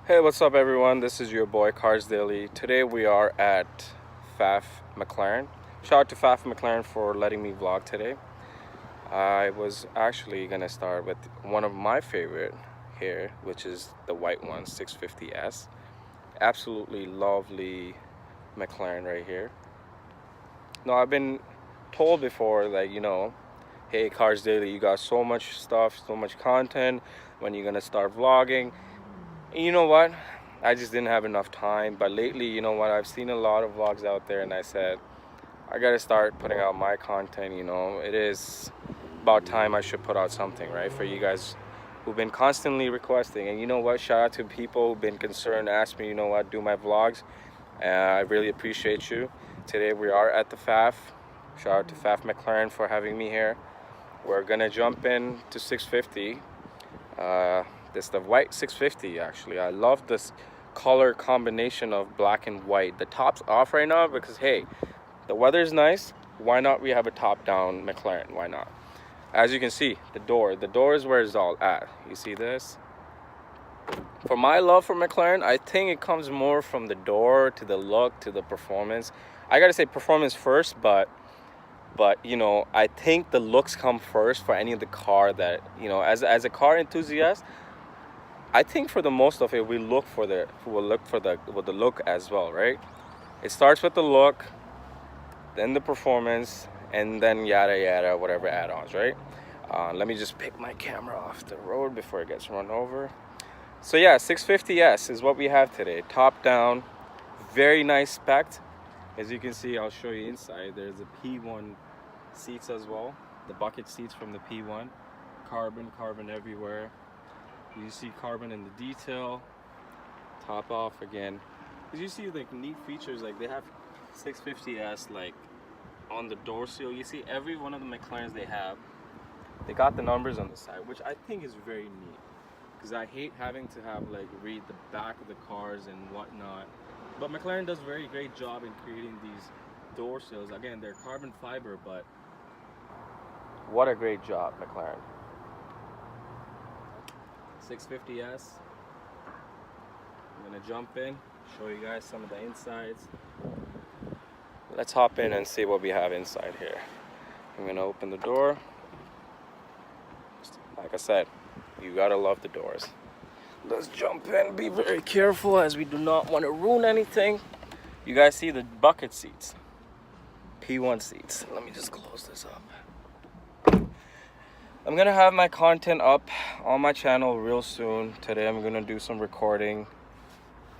Hey, what's up everyone? This is your boy CARZ.DAILYY. Today we are at Pfaff Mclaren. Shout out to Pfaff Mclaren for letting me vlog today. I was actually gonna start with one of my favorite here, which is the white one, 650S. Absolutely lovely McLaren right here. Now I've been told before, like, hey CARZ.DAILYY, you got so much stuff, so much content. When you gonna start vlogging? And you know what? I just didn't have enough time. But lately, you know what? I've seen a lot of vlogs out there, and I said, I gotta start putting out my content. It is about time I should put out something, right? For you guys who've been constantly requesting. And you know what? Shout out to people who've been concerned, asked me, do my vlogs. I really appreciate you. Today we are at the Pfaff. Shout out to Pfaff Mclaren for having me here. We're gonna jump in to 650. This is the white 650 actually. I love this color combination of black and white. The top's off right now because hey, the weather's nice. Why not we have a top down McLaren? Why not? As you can see, the door is where it's all at. You see this? For my love for McLaren, I think it comes more from the door to the look to the performance. I gotta say performance first, but I think the looks come first for any of the car that, as a car enthusiast, I think for the most of it, we'll look for the look as well, right? It starts with the look, then the performance, and then yada yada, whatever add-ons, right? Let me just pick my camera off the road before it gets run over. So yeah, 650S is what we have today. Top down, very nice spec. As you can see, I'll show you inside. There's a P1 seats as well. The bucket seats from the P1. Carbon everywhere. You see carbon in the detail. Top off again. As you see, like, neat features, like they have 650S like on the door seal. You see every one of the McLarens they got the numbers on the side, which I think is very neat. Because I hate having to have read the back of the cars and whatnot. But McLaren does a very great job in creating these door seals. Again, they're carbon fiber, but what a great job, McLaren. 650S. I'm gonna jump in, show you guys some of the insides. Let's hop in and see what we have inside here. I'm gonna open the door. Like I said, you gotta love the doors. Let's jump in. Be very careful as we do not want to ruin anything. You guys see the bucket seats, P1 seats. Let me just close this up. I'm gonna have my content up on my channel real soon. Today I'm gonna do some recording.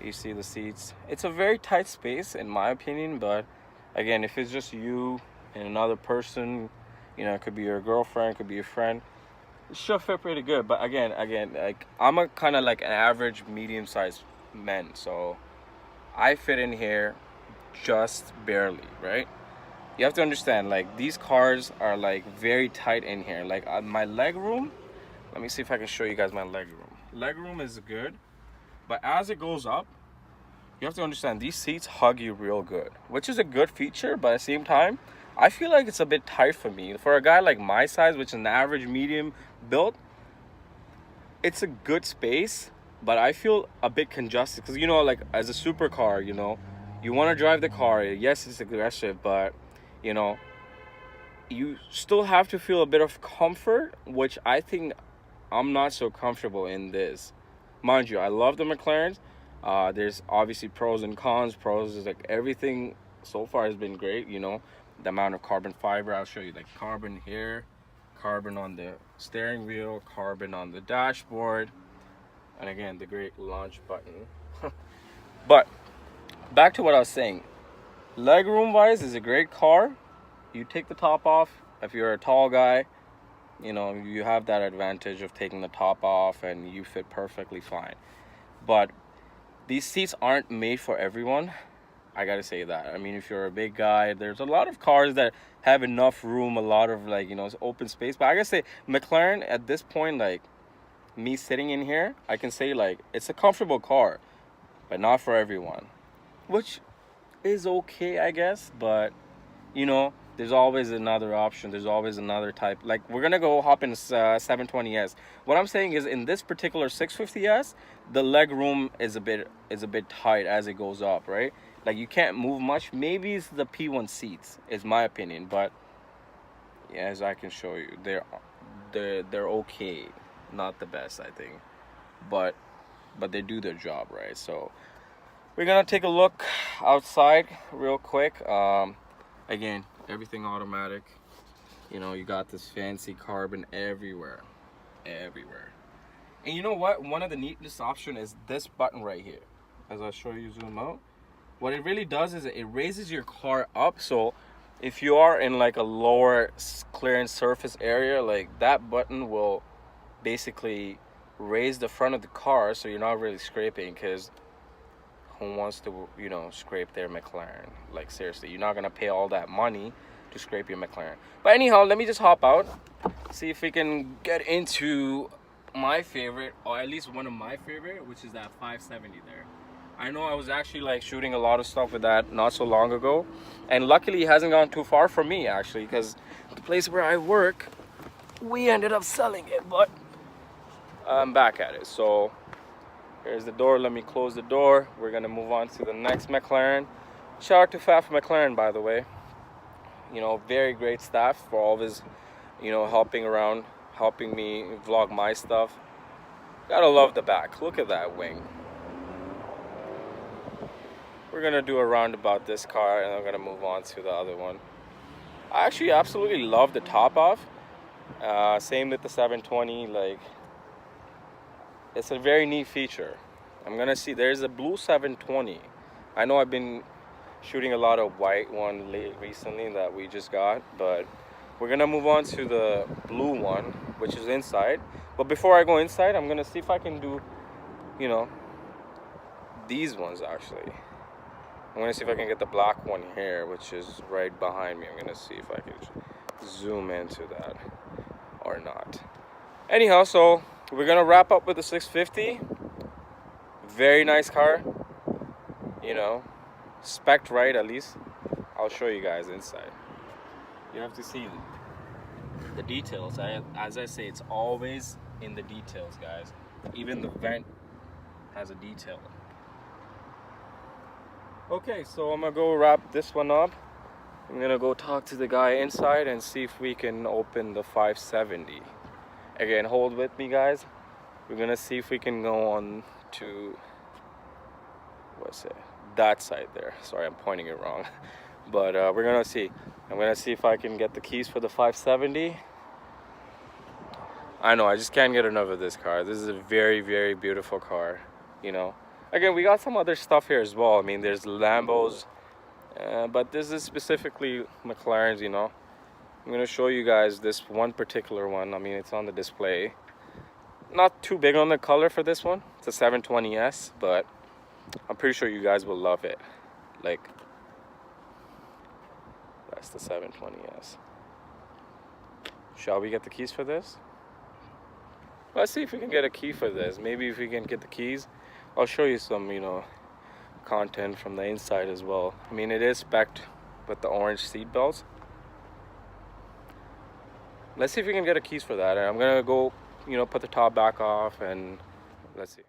You see the seats. It's a very tight space in my opinion, but again, if it's just you and another person, it could be your girlfriend, it could be your friend, it should fit pretty good. But again, like I'm a kind of like an average medium-sized man, so I fit in here just barely, right? You have to understand, like, these cars are like very tight in here. Like my leg room, let me see if I can show you guys my leg room. Leg room is good, but as it goes up, you have to understand these seats hug you real good, which is a good feature. But at the same time, I feel like it's a bit tight for me. For a guy like my size, which is an average medium build, it's a good space, but I feel a bit congested because, like as a supercar, you want to drive the car. Yes, it's aggressive, but you still have to feel a bit of comfort, which I think I'm not so comfortable in this. Mind you, I love the McLarens. There's obviously pros and cons. Pros is like everything so far has been great. The amount of carbon fiber. I'll show you, like, carbon here, carbon on the steering wheel, carbon on the dashboard, and again the great launch button. But back to what I was saying. Legroom wise is a great car. You take the top off. If you're a tall guy, you have that advantage of taking the top off and you fit perfectly fine. But these seats aren't made for everyone. I gotta say that. I mean, if you're a big guy, there's a lot of cars that have enough room, a lot of open space. But I gotta say, McLaren at this point, like me sitting in here, I can say like it's a comfortable car, but not for everyone, which is okay, I guess. But there's always another option. There's always another type. Like, we're gonna go hop in 720S. What I'm saying is, in this particular 650S, the leg room is a bit tight as it goes up, right? Like, you can't move much. Maybe it's the P1 seats, is my opinion, but yeah, as I can show you, they're okay, not the best, I think, but they do their job, right? So we're gonna take a look outside real quick. Again, everything automatic. You know, you got this fancy carbon everywhere. And you know what? One of the neatest option is this button right here. As I'll show you, zoom out. What it really does is it raises your car up. So if you are in like a lower clearance surface area, like that button will basically raise the front of the car, so you're not really scraping, because who wants to, you know, scrape their McLaren? Like, seriously, you're not gonna pay all that money to scrape your McLaren. But anyhow, let me just hop out, see if we can get into my favorite, or at least one of my favorite, which is that 570 there. I know I was actually like shooting a lot of stuff with that not so long ago, and luckily it hasn't gone too far from me, actually, because the place where I work, we ended up selling it, but I'm back at it. So here's the door. Let me close the door. We're gonna move on to the next McLaren. Shout out to Pfaff McLaren, by the way. You know, very great staff for all of his, you know, helping me vlog my stuff. Gotta love the back. Look at that wing. We're gonna do a roundabout this car, and I'm gonna move on to the other one. I actually absolutely love the top off. Same with the 720. Like, it's a very neat feature. I'm gonna see, there's a blue 720. I know I've been shooting a lot of white one recently that we just got, but we're gonna move on to the blue one, which is inside. But before I go inside, I'm gonna see if I can do, you know, these ones actually. I'm gonna see if I can get the black one here, which is right behind me. I'm gonna see if I can zoom into that or not. Anyhow, so we're gonna wrap up with the 650. Very nice car, you know, spec'd right at least. I'll show you guys inside. You have to see the details. As I say, it's always in the details, guys. Even the vent has a detail. Okay, so I'm gonna go wrap this one up. I'm gonna go talk to the guy inside and see if we can open the 570. Again, hold with me, guys. We're gonna see if we can go on to, what's it, that side there. Sorry, I'm pointing it wrong. But we're gonna see. I'm gonna see if I can get the keys for the 570. I know, I just can't get enough of this car. This is a very, very beautiful car, you know. Again, we got some other stuff here as well. I mean, there's Lambos, but this is specifically McLarens, you know. I'm gonna show you guys this one particular one. I mean, it's on the display. Not too big on the color for this one. It's a 720S, but I'm pretty sure you guys will love it. Like, that's the 720S. Shall we get the keys for this? Let's see if we can get a key for this. Maybe if we can get the keys, I'll show you some, you know, content from the inside as well. I mean, it is spec'd with the orange seat belts. Let's see if we can get a keys for that. And I'm gonna go, you know, put the top back off, and let's see.